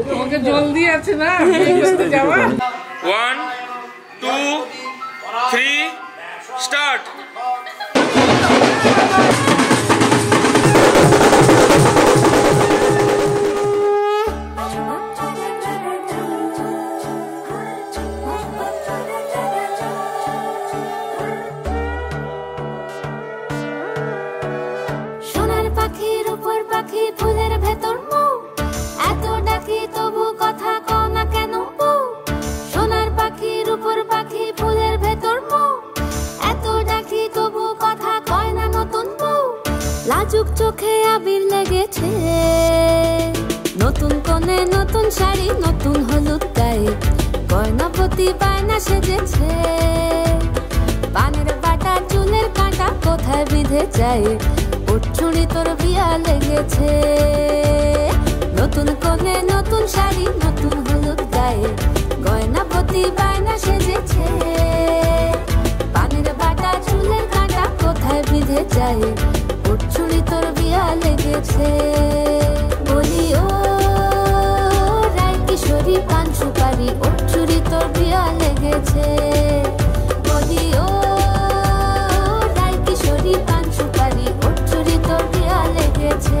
তোমাকে জলদি আছে না যাওয়া। 1 2 3 স্টার্ট। সোনার পাখির উপর পাখি ফুলের ভেতর মৌ, এত ডাকি তবু কথা কও না কেন বউ। সোনার পাখির উপর পাখি ফুলের ভেতর মৌ, এত ডাকি তবু কথা কয় না নতুন বউ। লাজুক চোখে আবির লেগেছে, নতুন কোণে নতুন শাড়ি নতুন হলুদ গায়ে, গয়নাপতি বায়না সেজেছে। পানের বাটা চুলের কাঁটা কোথায় বিঁধে যায়, উঠছুড়ি তোর বিয়া লেগেছে। নতুন কোণে নতুন শাড়ি নতুন হলুদ গায়ে, গয়নাপতি বায়না সেজেছে। পানের বাটা চুলের কাঁটা কোথায় বিঁধে যায়, উঠছুড়ি তোর বিয়া লেগেছে। বলি ও রায় কিশোরী পান সুপারি, উঠছুড়ি তোর বিয়া লেগেছে। বলি ও রায় কিশোরী পান সুপারি, উঠছুড়ি তোর বিয়া লেগেছে।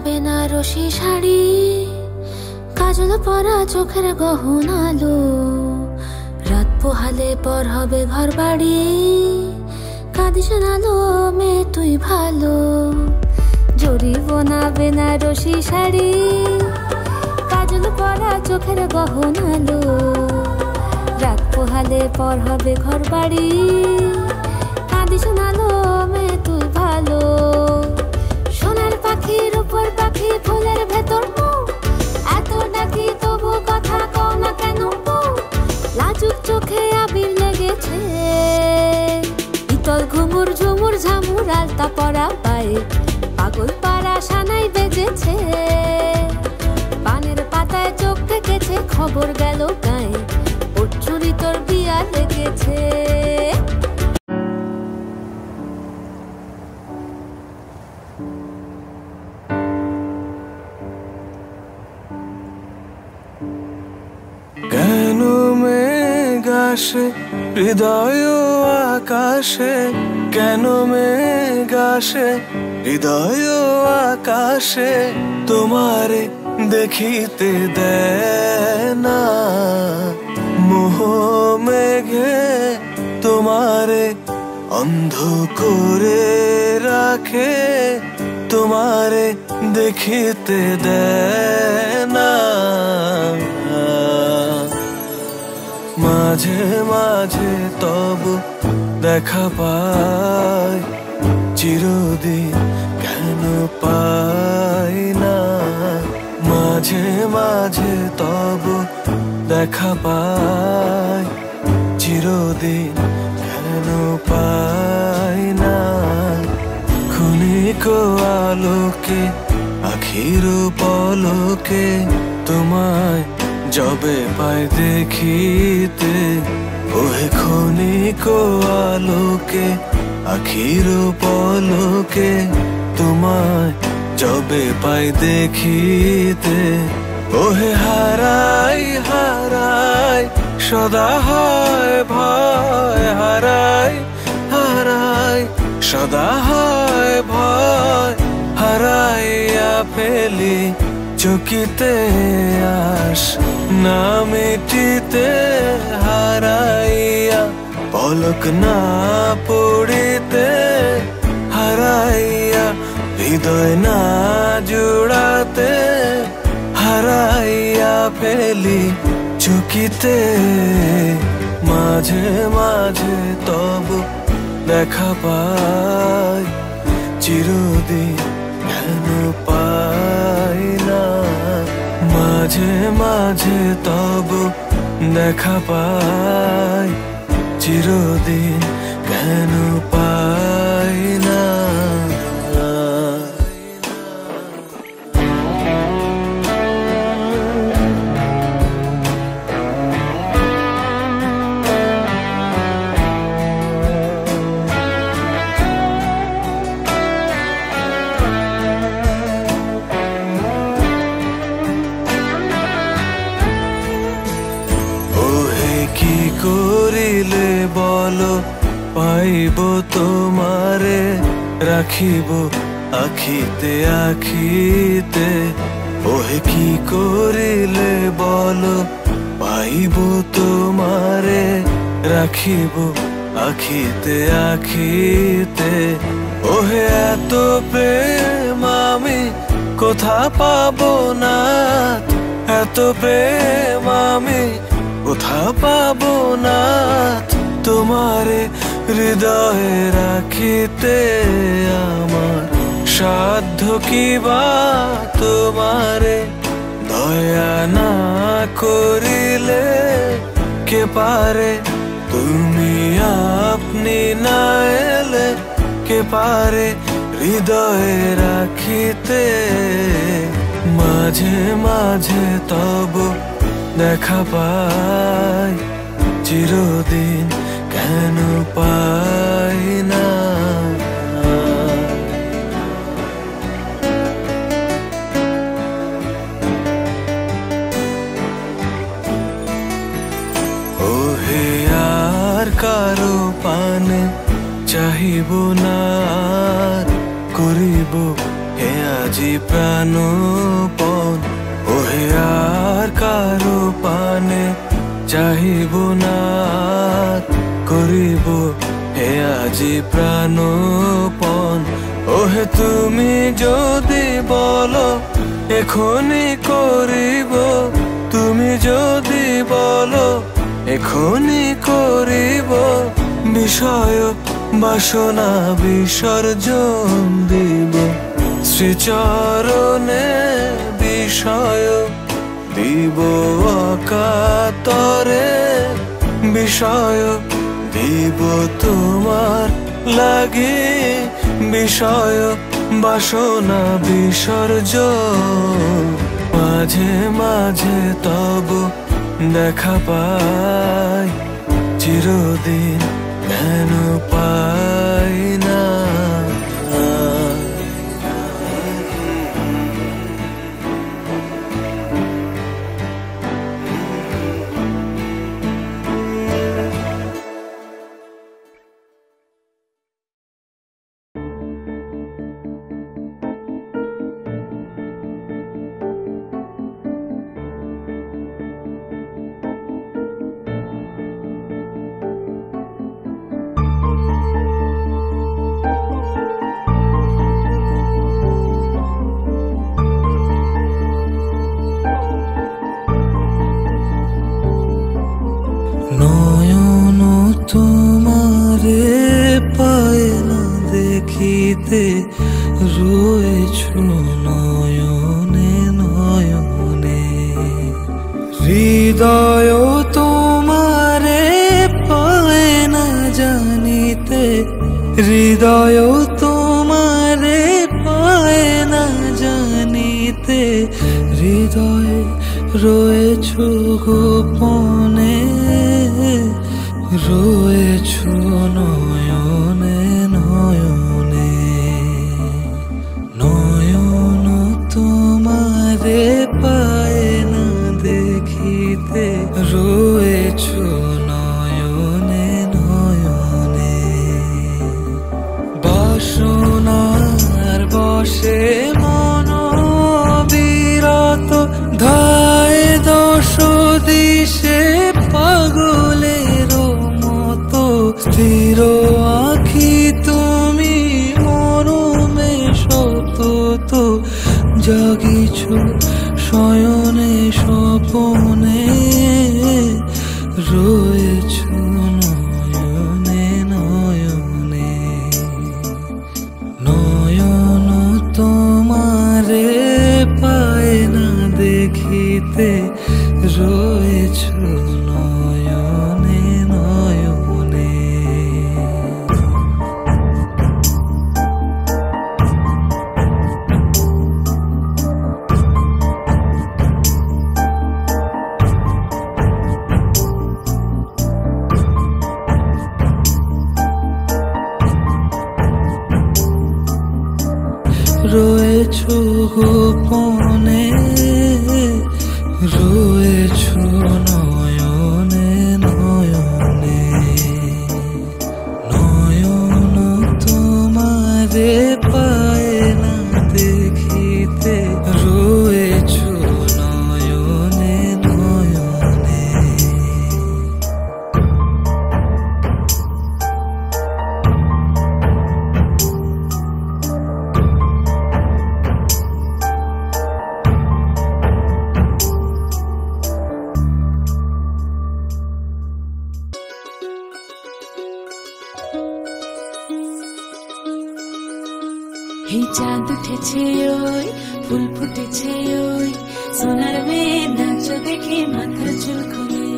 বেনারসি শাড়ি, কাজল পরা চোখের গহনালো, রাত পোহালে পর হবে ঘর বাড়ি, কাঁদিস নালো মেয়ে তুই ভালো। জরি বোনা বেনারসি শাড়ি, কাজল পরা চোখের গহনালো, রাত পোহালে পর হবে ঘর বাড়ি, কাঁদিস নালো মেয়ে তুই ভালো। সোনার পাখির উপর পাখি ফুলের ভেতর মৌ, এত ডাকি তবু কথা কও না কেন বউ। লাজুক চোখে আবির লেগেছে, ইতল ঘুমুর ঝুমুর ঝামুর আলতা পরা পায়ে, পাগল পাড়া সানাই বেজেছে। পানের পাতায় চোখ থেকেছে, খবর গেল গায়ে, উঠছুড়ি তোর বিয়া লেগেছে। কেন মেঘ আসে হৃদয় আকাশে, কেন মেঘ আসে হৃদয় আকাশে, তোমারে দেখিতে দেয় না। মোহ মেঘে তোমারে অন্ধ করে রাখে, তোমারে দেখিতে দেয় না। মাঝে মাঝে তবু দেখা পাই, চিরদিন কেন পাই না। মাঝে মাঝে তবু দেখা পাই, চিরদিন কেন পাই না। ক্ষণিক আলোকে আখির পলকে, তোমায় যবে পাই দেখিতে, ওহে ক্ষণিক আলোকে আখির পলকে, তোমায় যবে পাই দেখিতে। ওহে হারাই হারাই সদা হয় ভয়, হারাই হারাই সদা হয় ভয়। হারাইয়া ফেলি চকিতে আস না মিটিতে, হারাইয়া পলক না পড়িতে, হারাইয়া হৃদয় না জুড়াতে, হারাইয়া ফেলি চকিতে। মাঝে মাঝে তবু দেখা পাই চিরদিন কেন পাই না মাঝে মাঝে তবু দেখা পাই চিরদিন কেন পাই না করিলে বলো পাইব তোমারে রাখিব আখিতে আখিতে ওহে কি করিলে বলো পাইব তোমারে রাখিব আখিতে আখিতে ওহে এত প্রেম আমি কোথা পাবো না এত প্রেম আমি কোথা পাবো না তোমারে হৃদয়ে রাখিতে আমার সাধ্য কি বা তোমারে দয়া না করিলে কে পারে তুমি আপনি না এলে কে পারে হৃদয়ে রাখিতে মাঝে মাঝে তবু দেখা পাই চিরদিন কেন পাই না ওহে আর কারো পানে চাহিব না করিব হে আজি প্রাণপণ ওহে আর কারো পানে চাহিব না করিব হে আজি প্রাণপণ ওহে তুমি যদি বলো এখনি করিব তুমি যদি বলো এখনি করিব বিষয় বাসনা বিসর্জন দিব শ্রীচরণে বিষয় দিব অকাতরে বিষয় দিব তোমার লাগি বিষয় বাসনা বিসর্জন মাঝে মাঝে তবু দেখা পাই চিরদিন কেন পাই না রয়েছো নয়নে নয়নে হৃদয় তোমারে পায় না জানিতে হৃদয় তোমারে পায় না জানিতে হৃদয়ে রয়েছো গোপনে রয়েছো নয়নে নয়নে নয়ন তোমারে পায় না দেখিতে রয়েছো নয়নে নয়নে বাসনার বসে মন বিরত ধায় দশ দিশে পাগলের মতো স্থির আখি তুমি মরমে সতত জাগিছ শয়নে স্বপনে রয়েছ নয়নে নয়নে দেখিতে রয়েছ নয়নে নয়নে। রয়েছ গোপনে রয়েছ নয়নে নয়নে। নয়ন তোমারে পায় না দেখিতে রয়েছ নয়নে নয়নে। এই চাঁদ উঠেছে ওই ফুল ফুটেছে ওই সোনার মেয়ে নাচ দেখে মাথার চুল খুলে।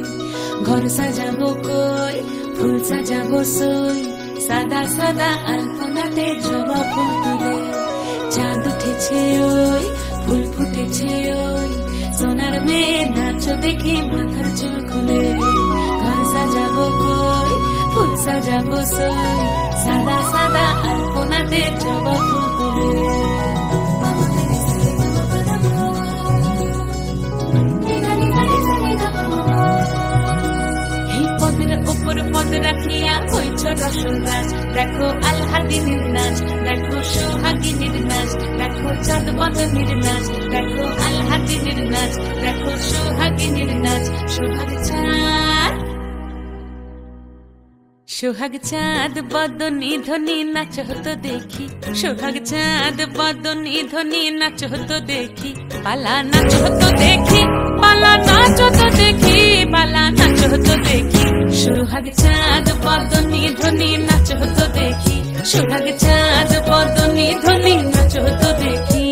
ঘর সাজাবো কই ফুল সাজাবো সই সাদা সাদা আলপনাতে জবা ফুল তুলে। চাঁদ উঠেছে ওই ফুল ফুটেছে ওই সোনার মেয়ে নাচ দেখে মাথার চুল খুলে। ঘর সাজাবো কই ফুল সাজাবো সই সাদা সাদা আলপনাতে জবা ফুল তুলে। এই পদের উপর পদ রাখিয়া হইছ রসুন গাছ। দেখো আলহাদিনীর নাচ, দেখো সোহাগিনীর নাচ, দেখো চাঁদ বদনীর নাচ, দেখো আলহাদিনীর নাচ, দেখো সোহাগিনীর নাচ। সোহাগ চাঁদ সোহাগ চাঁদ বদনী ধ্বনি নাচ হতো দেখি। সোহাগ চাঁদ বদনী ধ্বনি নাচ হতো দেখি। পালা নাচ হতো দেখি, পালা নাচ হতো দেখি, পালা নাচ হতো দেখি। সোহাগ চাঁদ বদনী ধ্বনি নাচ হতো দেখি। সোহাগ চাঁদ বদনী ধ্বনি নাচ হতো দেখি।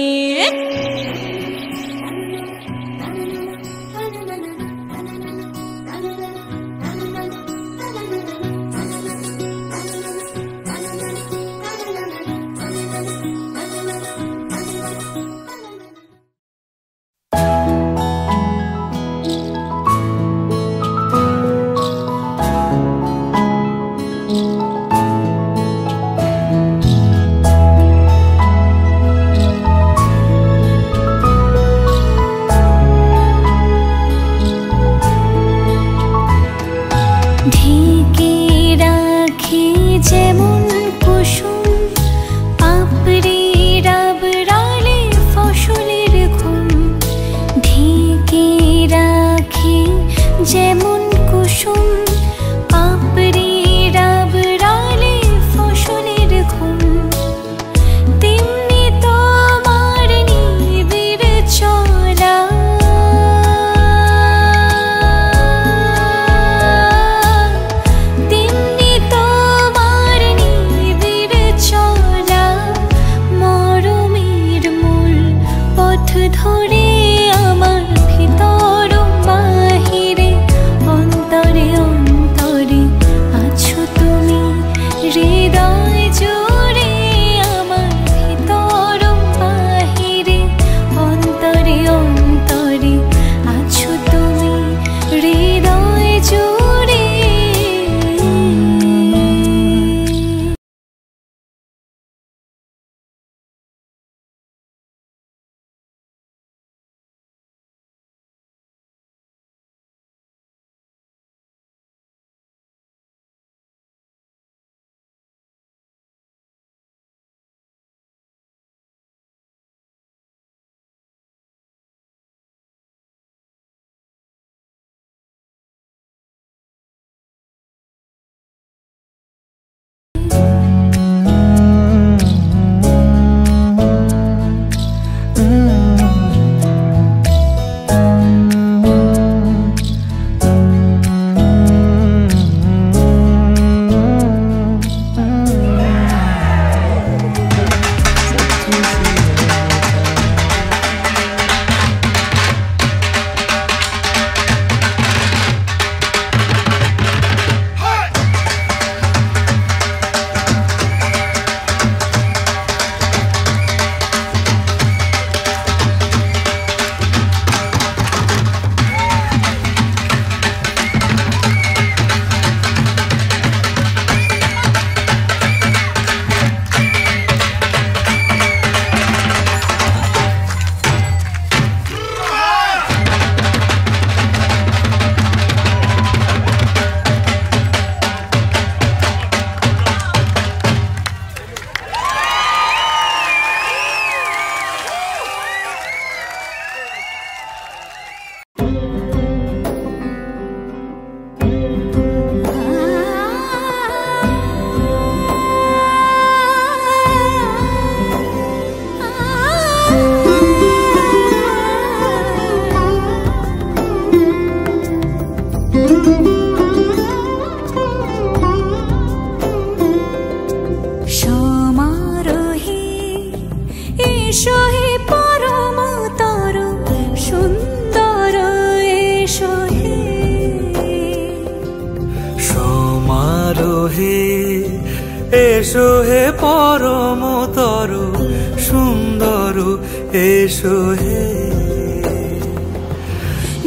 এসো হে পরমতর সুন্দর এসো হে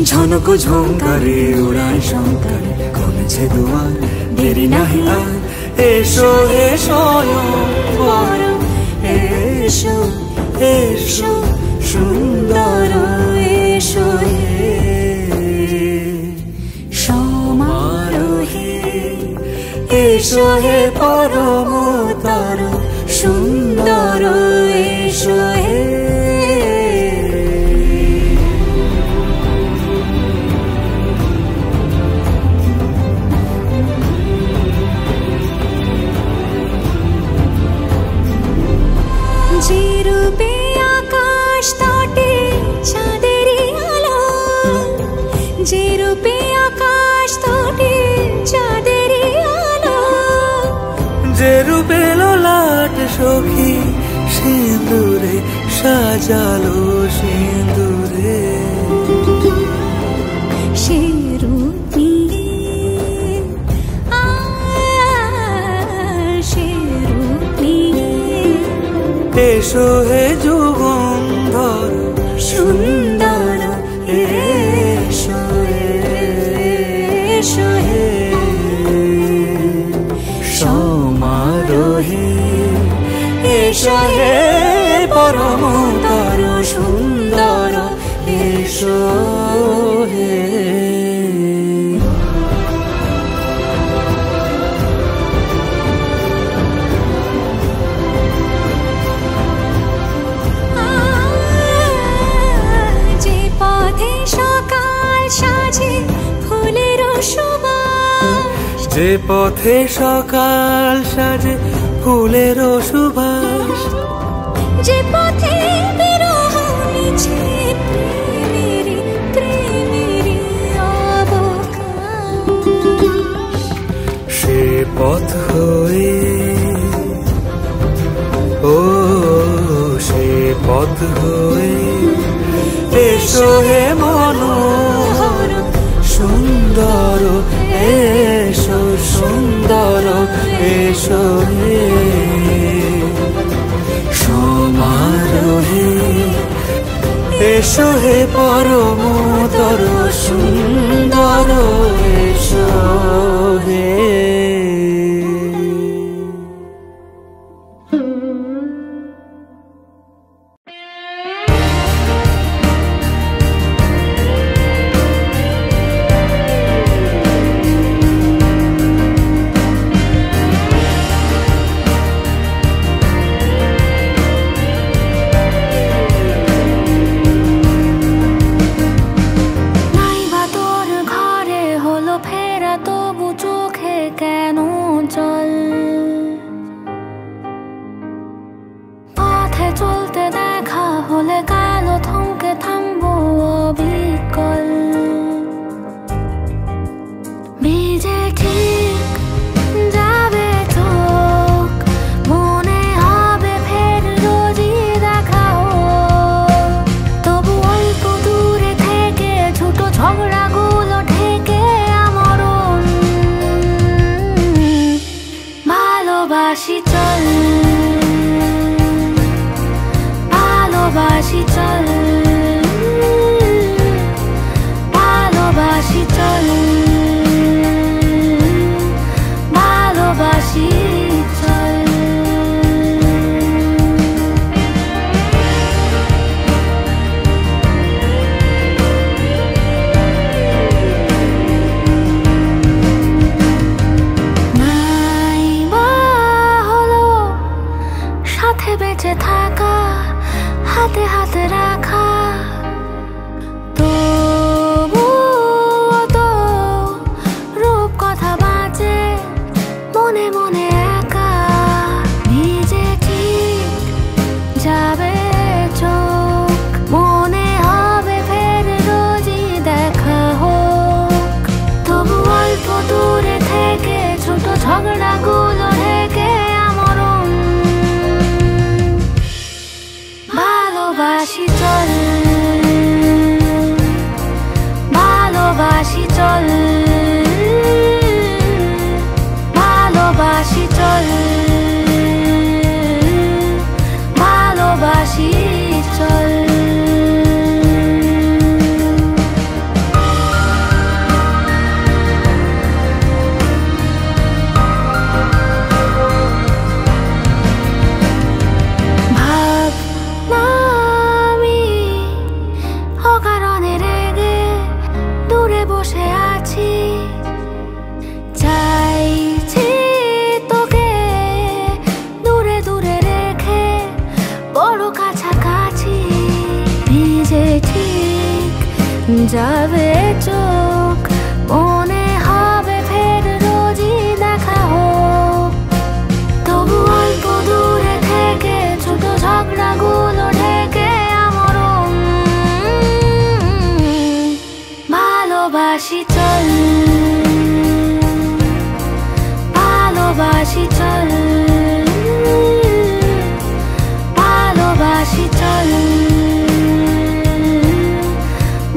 ঝনক ঝঙ্কারে উড়ায় শঙ্কারে কমেছে দুয়ার দেরি নাহি আর এসো হে স্বয়ং এসো এসো সুন্দর এসো হে সমারোহে এসো হে পরমতর সুন্দর এসো হে যে রূপে আকাশ তটে চাঁদেরই আলো যে রূপে আকাশ তটে চাঁদেরই আলো যে রূপে ললাট সখী সিঁদুরে সাজালো সিঁদুরে সে রূপ নিয়ে সে রূপ নিয়ে এসো হে যুগন্ধর সুন্দর এসো এসো হে সমারোহে এসো হে পরমতর সুন্দর এসো হে যে পথে সকাল সাজে ফুলের সুবাস যে পথে সকাল সাজে ফুলের সুবাস যে পথে বিরহ মিছে প্রেমেরই প্রেমেরই অবকাশ সে পথ হয়ে ও সে পথ হয়ে এসো হে মনোহর সুন্দর এসো সুন্দর এসো হে সমারোহে এসো হে পরমতর সুন্দর এসো হে নাইবা তোর ঘরে হলো ফেরা তবু চোখে কেন জল পথে চলতে দেখা হলে গেল থমকে থামবো অবিকল ভিজে ঠিক যাবে চোখ মনে হবে ফের রোজই দেখা হোক তবু অল্প দূরে থেকে ছোট ঝগড়াগুলো ঢেকে আমরণ ভালোবাসি চল ভালোবাসি চল ভালোবাসি চল ভালোবাসি চল নাইবা হলো সাথে বেঁচে থাকা হাতে হাতে রাখা যাবে চোখ, মনে হবে ফের রোজই দেখা হোক। তবু অল্প দূরে থেকে ছোট ঝগড়াগুলো ঢেকে আমরণ ভালোবাসি চল, ভালোবাসি চল, ভালোবাসি চল,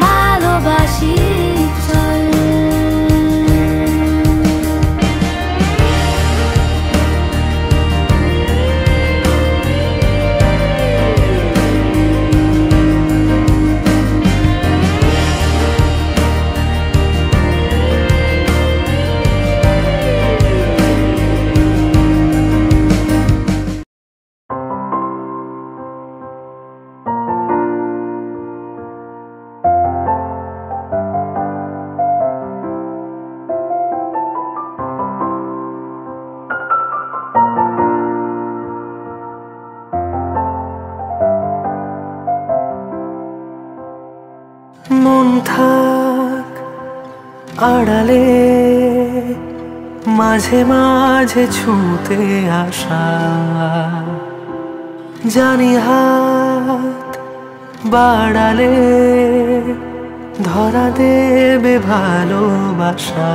ভালোবাসি চল। মন থাক আড়ালে, মাঝে মাঝে ছুঁতে আসা, জানি হাত বাড়ালে ধরা দেবে ভালোবাসা।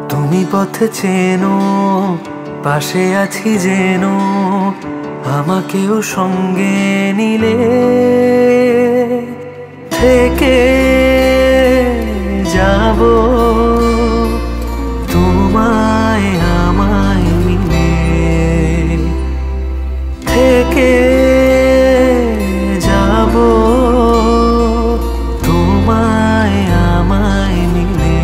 তুমি পথ চেনো, পাশে আছি যেন, আমাকেও সঙ্গে নিলে থেকে যাব তোমায় আমায় মিলে, থেকে যাব তোমায় আমায় মিলে।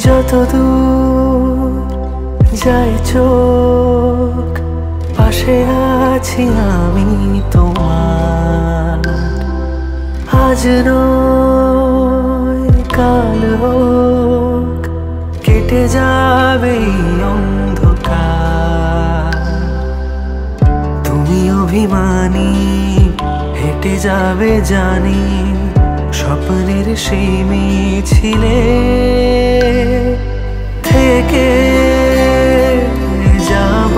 যত দূর যায় চোখ, পাশে আছি আমি তোমার। আজ নয় কাল হোক, কেটে যাবে অন্ধকার। তুমি অভিমানী, হেঁটে যাবে জানি, স্বপ্নের সেই মিছিলে থেকে যাব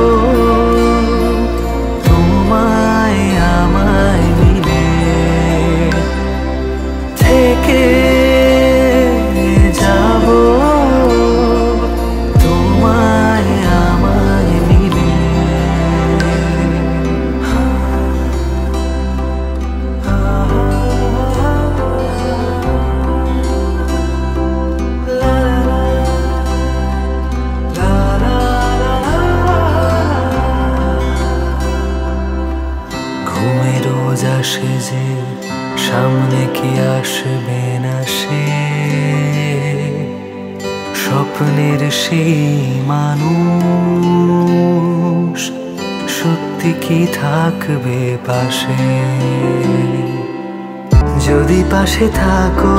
তোমায় আমায় মিলে, থেকে যাব তোমায় আমায় মিলে। আসে যে সামনে কি আসবে না সে, স্বপ্নের সেই মানুষ সত্যি কি থাকবে পাশে? যদি পাশে থাকো,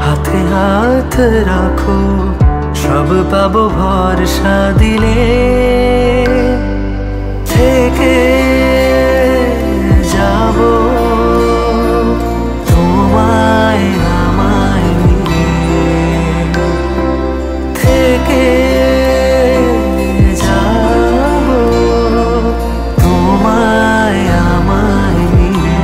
হাতে হাত রাখো, সব পাবো ভরসা দিলে, থেকে যাব তোমায় আমায় মিলে, থেকে যাব তোমায় আমায় মিলে।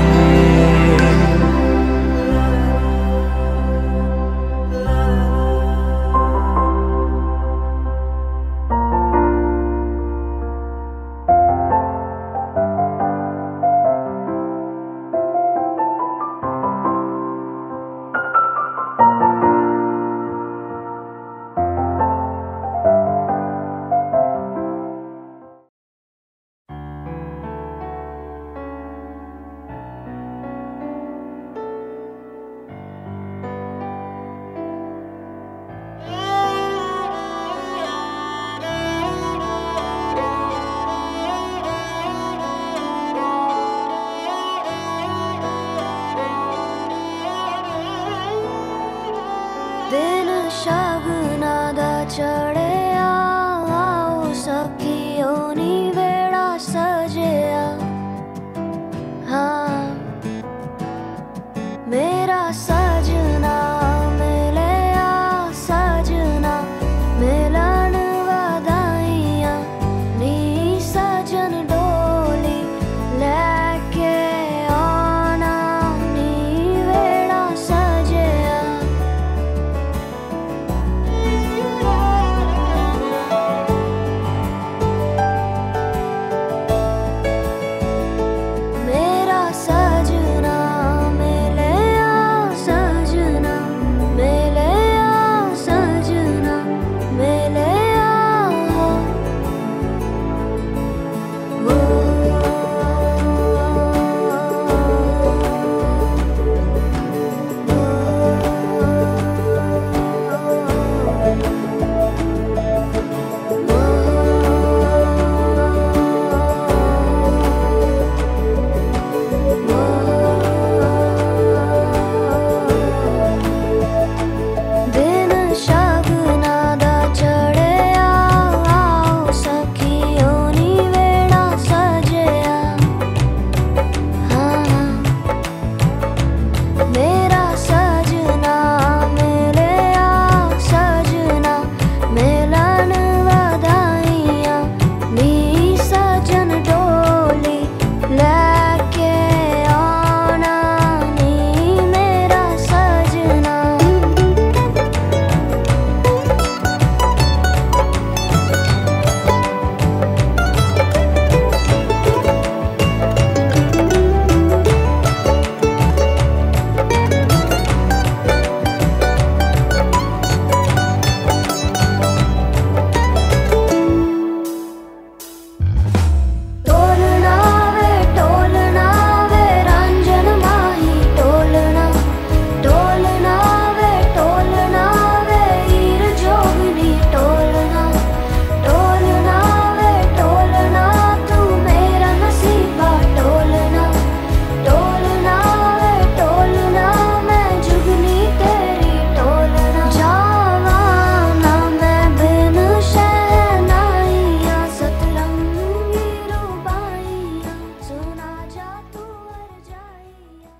चढ़े आओ सखियों नी बेड़ा सजया हाँ मेरा सजना मिले आ सजना मिलन वधाइयां नी सजन डोली लेके आना नी बेड़ा सजया मेरा सजना मिले आ सजना मिले आ सजना मिले आ दिन शगना दा चढ़े आओ सखियों नी बेड़ा सजया हाँ मेरा सजना मिले आ सजना मिलन वधाइयां नी सजन डोली लेके आना नी मेरा सजना टोलना वे रंजन माही टोलना वे हीर जोगनी टोलना वे टोलना तू मेरा नसीबा टोलना वे टोलना मैं जुगनी तेरी टोलना जावा ना मैं बिन शहनाइया सतरंगी रूबाइया सुना जा तू हर जाइया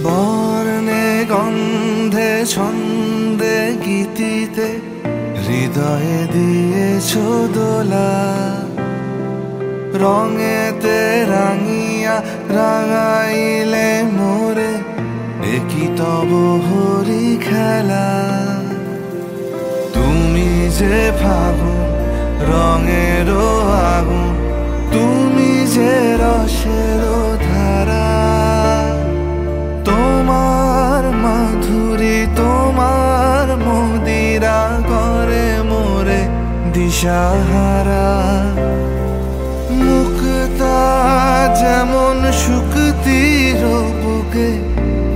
বর্ণে গন্ধে ছন্দে গীতিতে হৃদয়ে দিয়েছ দোলা রঙেতে রাঙিয়া রাঙাইলে মোরে একই তব হরি খেলা তুমি যে ফাগুন রঙেরও আগুন তুমি যে রসেরও ধারা তোমার মাধুরী তোমার মদিরা করে মোরে দিশাহারা মুক্তা যেমন শুকতির বুকে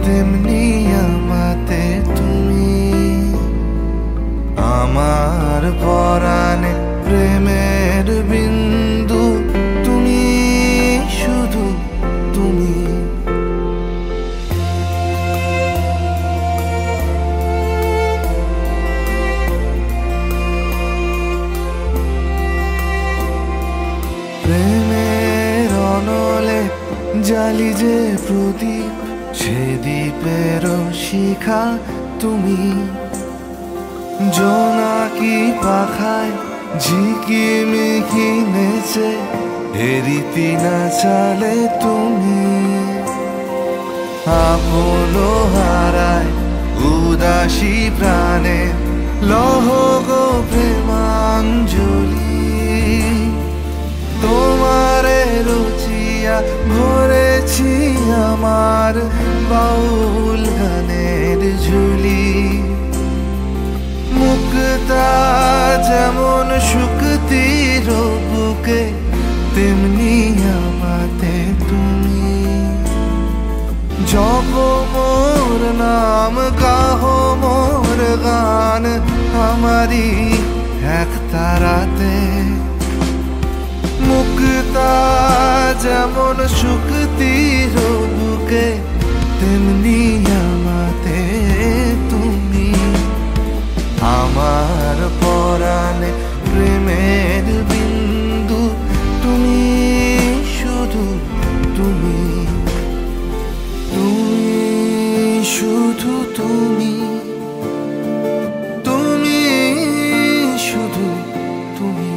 তেমনি আমাতে তুমি আমার পরাণে প্রেমের বিন্দু তুমি শুধু তুমি প্রেমের অনলে জালি যে প্রদীপ সে দ্বীপের শিখা তুমি জোনাকি পাখায় ঝিকিমিকি নেচে এরিতি না চালে তুমি আপন হারায় উদাসী প্রাণে লহ গো প্রেমাঞ্জলি তোমারে রুচিয়া ভরেছি আমার বাউল গানের ঝুলি মুক্তা যেমন শুকতির বুকে তেমনি আমাতে তুমি জপ মোর মোর নাম গাহো মোর গান আমারি এক তারাতে। মুক্তা যেমন শুকতির বুকে তেমনি আমাতে তুমি। আমার পরাণে প্রেমের বিন্দু তুমি, শুধু তুমি, তুমি শুধু তুমি, তুমি শুধু তুমি।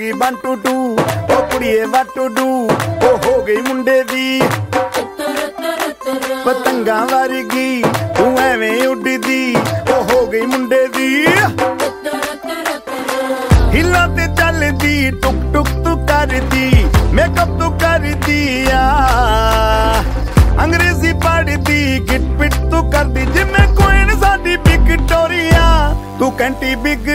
गई 1 2 2 ओ कुड़िए what to do ओ हो गई मुंडे दी पतंगा वर्गी तू एवें उड़दी ओ हो गई मुंडे दी हिला ते चलदी टुक टुक तू करदी मेकअप तू करदी अंग्रेजी पढ़दी गिट पिट तू करदी जिमें कोई साडी विक्टोरिया तू कैंटी बिग